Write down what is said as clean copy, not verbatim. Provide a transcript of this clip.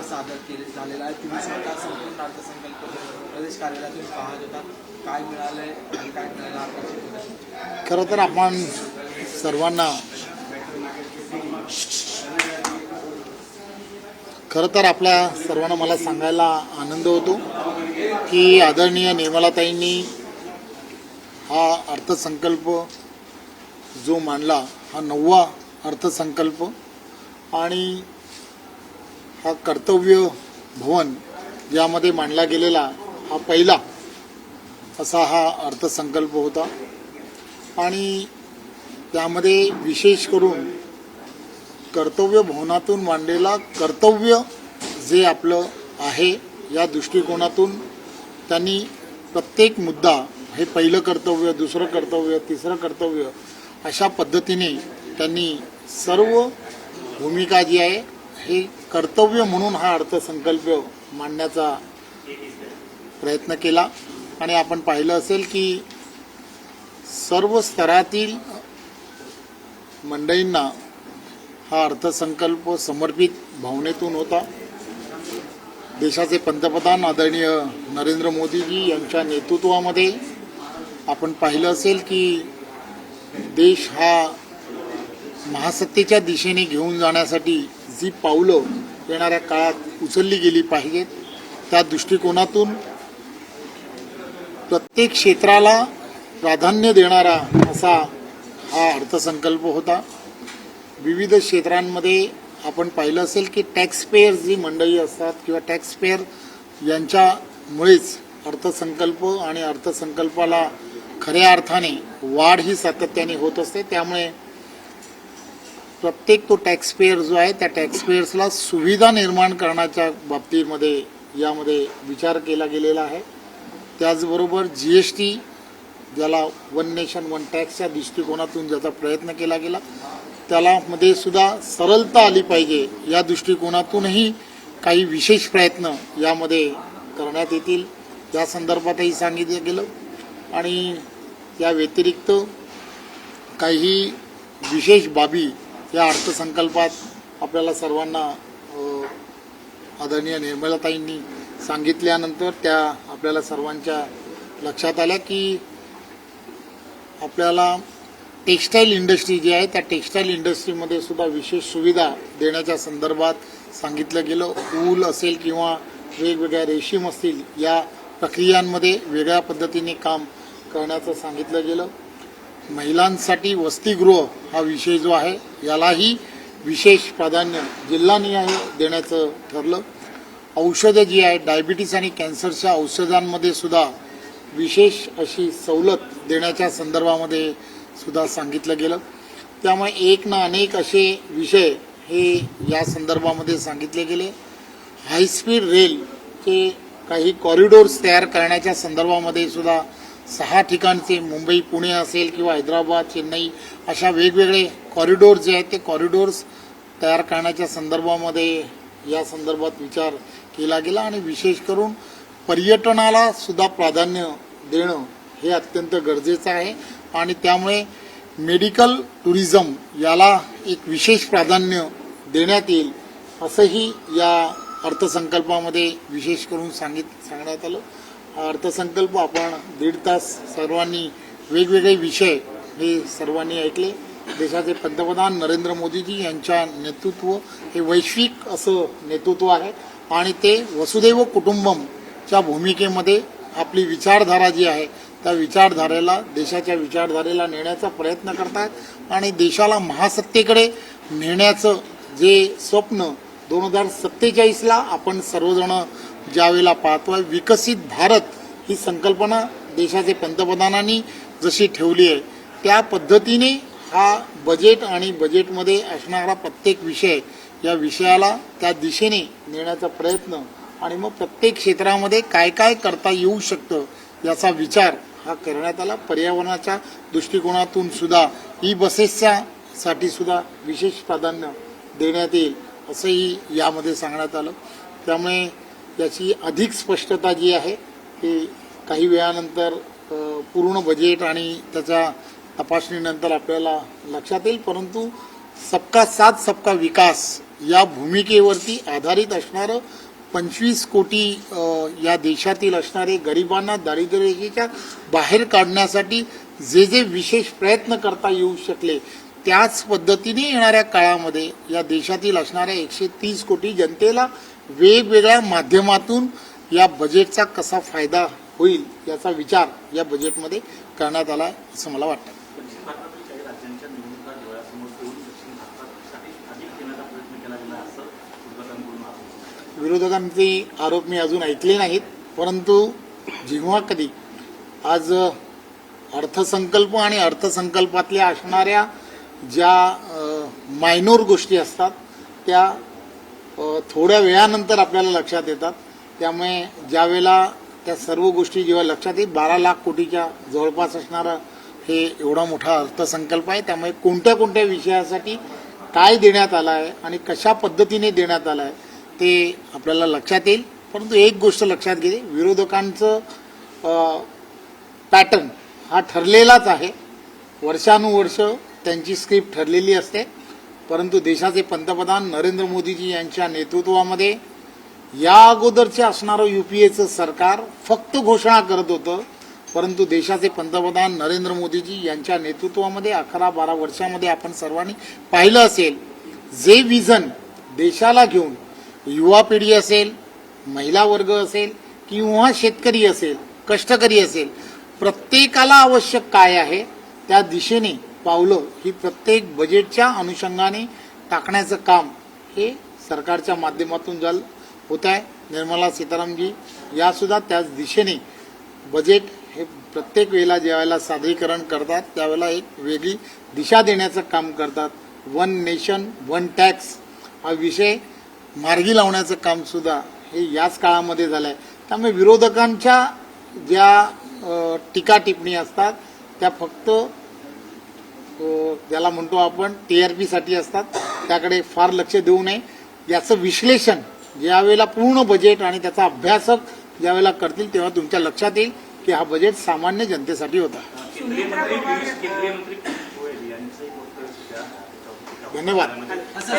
सादर झालेला आहे। तुम्ही स्वतः संपूर्ण अर्थसंकल्प प्रदेश कार्यालयातून पाहत होता, काय मिळालंय आणि काय मिळालं अपेक्षित होतं? खरं तर आपण सर्वांना आपल्या सर्वांना मला सांगायला आनंद होतो की आदरणीय निर्मलाताईंनी हा अर्थसंकल्प जो मांडला, हा 9वा अर्थसंकल्प आणि हा कर्तव्य भवन यामध्ये मांडला गेलेला हा पहिला असा हा अर्थसंकल्प होता। आणि त्यामध्ये विशेष करून कर्तव्य भवनातून मांडलेला कर्तव्य जे आपलं आहे या दृष्टिकोनातून त्यांनी प्रत्येक मुद्दा, हे पहिलं कर्तव्य, दुसरं कर्तव्य, तिसरं कर्तव्य, अशा पद्धतीने त्यांनी सर्व भूमिका जी आहे हे कर्तव्य म्हणून हा अर्थसंकल्प मांडण्याचा प्रयत्न केला। आणि आपण पाहिलं असेल की सर्व स्तरातील मंडळींना हा अर्थसंकल्प समर्पित भावनेतून होता। देशाचे पंतप्रधान आदरणीय नरेंद्र मोदीजी यांच्या नेतृत्वामध्ये आपण पाहिलं असेल की देश हा महासत्तेच्या दिशेने घेऊन जाण्यासाठी जी पावलं येणाऱ्या काळात उचलली गेली पाहिजेत, त्या दृष्टिकोनातून प्रत्येक क्षेत्राला प्राधान्य देणारा असा हा अर्थसंकल्प होता। विविध क्षेत्रांमध्ये आपण पाहिलं असेल की टॅक्स पेयर जी मंडळी असतात किंवा टॅक्स पेयर यांच्यामुळेच अर्थसंकल्प आणि अर्थसंकल्पाला खऱ्या अर्थाने वाढ ही सातत्याने होत असते। त्यामुळे प्रत्येक तो टॅक्स पेयर जो आहे त्या टॅक्स पेयर्सला सुविधा निर्माण करण्याच्या बाबतीमध्ये यामध्ये विचार केला गेलेला आहे। त्याचबरोबर GST ज्याला वन नेशन वन टॅक्सच्या दृष्टिकोनातून ज्याचा प्रयत्न केला गेला, त्याला मध्ये सुद्धा सरलता आली पाहिजे या दृष्टिकोनातूनही काही विशेष प्रयत्न यामध्ये करण्यात येतील, या संदर्भातही सांगितलं गेलं। आणि या व्यतिरिक्त काही विशेष बाबी या अर्थसंकल्पात आपल्याला सर्वांना आदरणीय निर्मलाताईंनी सांगितल्यानंतर त्या आपल्याला सर्वांच्या लक्षात आल्या की आपल्याला टेक्स्टाईल इंडस्ट्री जी आहे त्या टेक्स्टाईल इंडस्ट्रीमध्ये सुद्धा विशेष सुविधा देण्याच्या संदर्भात सांगितलं गेलं। ऊल असेल किंवा वेगवेगळ्या रेशीम असतील, या प्रक्रियांमध्ये वेगळ्या पद्धतीने काम करण्याचं सांगितलं गेलं। महिलांसाठी वसतिगृह हा विषय जो आहे यालाही विशेष प्राधान्य जिल्हानिहाय देण्याचं ठरलं। औषधं जी आहे डायबिटीस आणि कॅन्सरच्या औषधांमध्ये सुद्धा विशेष अशी सवलत देण्याच्या संदर्भामध्ये सुद्धा सांगितलं गेलं। त्यामुळे एक ना अनेक असे विषय हे या संदर्भामध्ये सांगितले गेले। हायस्पीड रेलचे काही कॉरिडोर्स तयार करण्याच्या संदर्भामध्ये सुद्धा 6 ठिकाणचे, मुंबई पुणे असेल किंवा हैदराबाद चेन्नई, अशा वेगवेगळे कॉरिडोर्स जे आहेत ते कॉरिडोर्स तयार करण्याच्या संदर्भामध्ये या संदर्भात विचार केला गेला। आणि विशेष करून पर्यटनाला सुद्धा प्राधान्य देणं हे अत्यंत गरजेचं आहे आणि त्यामुळे मेडिकल टुरिझम याला एक विशेष प्राधान्य देण्यात येईल असंही या अर्थसंकल्पामध्ये विशेष करून सांगण्यात आलं। हा अर्थसंकल्प आपण 1.5 तास सर्वांनी वेगवेगळे विषय हे सर्वांनी ऐकले। देशाचे पंतप्रधान नरेंद्र मोदीजी यांच्या नेतृत्व हे वैश्विक असं नेतृत्व आहे आणि ते वसुदैव कुटुंबमच्या भूमिकेमध्ये आपली विचारधारा जी आहे त्या विचारधारेला, देशाच्या विचारधारेला नेण्याचा प्रयत्न करतात आणि देशाला महासत्तेकडे नेण्याचं जे स्वप्न 2047ला आपण सर्वजण ज्यावेळेला पाहतोय, विकसित भारत ही संकल्पना देशाचे पंतप्रधानांनी जशी ठेवली आहे त्या पद्धतीने हा बजेट आणि बजेटमध्ये असणारा प्रत्येक विषय या विषयाला त्या दिशेने नेण्याचा प्रयत्न आणि मग प्रत्येक क्षेत्रामध्ये काय काय करता येऊ शकतं याचा विचार हा करण्यात आला। पर्यावरणाच्या दृष्टिकोनातून सुद्धा ई बसेसच्या साठी सुद्धा विशेष प्राधान्य देण्यात येईल असंही यामध्ये सांगण्यात आलं। त्यामुळे याची अधिक स्पष्टता जी आहे ती काही वेळानंतर पूर्ण बजेट आणि त्याच्या तपासणीनंतर आपल्याला लक्षात येईल। परंतु सबका साथ सबका विकास या भूमिकेवरती आधारित असणारं 25 कोटी या देशातील असणारे गरिबांना दारिद्र्यरेषेच्या बाहेर काढण्यासाठी जे जे विशेष प्रयत्न करता येऊ शकले त्याच पद्धतीने येणाऱ्या काळामध्ये या देशातील असणाऱ्या 130 कोटी जनतेला वेगवेगळ्या माध्यमातून या बजेटचा कसा फायदा होईल याचा विचार या बजेटमध्ये करण्यात आला असं मला वाटतं. दक्षिण भारतातील काही राज्यांच्या निवडणुका डोळ्यासमोर ठेवून दक्षिण भारतासाठी अधिक देण्याचा प्रयत्न केला गेला असं विरोधकांकडून आरोप. विरोधकांचे आरोप मी अजून ऐकले नाहीत, परंतु जेव्हा कधी आज अर्थसंकल्प आणि अर्थसंकल्पातल्या असणाऱ्या ज्या मायनोर गोष्टी असतात त्या थोड्या वेळानंतर आपल्याला लक्षात येतात. त्यामुळे ज्यावेळेला त्या सर्व गोष्टी जेव्हा लक्षात येईल 12 लाख कोटीच्या जवळपास असणारं हे एवढा मोठा अर्थसंकल्प आहे. त्यामुळे कोणत्या कोणत्या विषयासाठी काय देण्यात आलं आहे आणि कशा पद्धतीने देण्यात आलं आहे ते आपल्याला लक्षात येईल. परंतु एक गोष्ट लक्षात घे, विरोधकांचं पॅटर्न हा ठरलेलाच आहे. वर्षानुवर्ष त्यांची स्क्रिप्ट ठरलेली असते. परंतु देशाचे पंतप्रधान नरेंद्र मोदीजी यांच्या नेतृत्वामध्ये या अगोदरचे असणारं UPAचं सरकार फक्त घोषणा करत होतं, परंतु देशाचे पंतप्रधान नरेंद्र मोदीजी यांच्या नेतृत्वामध्ये 11-12 वर्षामध्ये आपण सर्वांनी पाहिलं असेल जे विजन देशाला घेऊन युवा पिढी असेल, महिला वर्ग असेल किंवा शेतकरी असेल, कष्टकरी असेल, प्रत्येकाला आवश्यक काय आहे त्या दिशेने पावलं ही प्रत्येक बजेटच्या अनुषंगाने टाकण्याचं काम हे सरकारच्या माध्यमातून होत आहे. निर्मला सीतारामजी यासुद्धा त्याच दिशेने बजेट हे प्रत्येक वेळेला ज्यावेळेला सादरीकरण करतात त्यावेळेला एक वेगळी दिशा देण्याचं काम करतात. वन नेशन वन टॅक्स हा विषय मार्गी लावण्याचं काम सुद्धा हे याच काळामध्ये झालं आहे. त्यामुळे विरोधकांच्या ज्या टीका टिप्पणी असतात त्या फक्त ज्याला म्हणतो आपण TRP साठी असतात, त्याकडे फार लक्ष देऊ नये. याचं विश्लेषण ज्यावेळेला पूर्ण बजेट आणि त्याचा अभ्यासक ज्यावेळेला करतील तेव्हा तुमच्या लक्षात येईल की हा बजेट सामान्य जनतेसाठी होता. केंद्रीय मंत्री पियुष गोयल यांचं एक वक्तव्य धन्यवाद. असं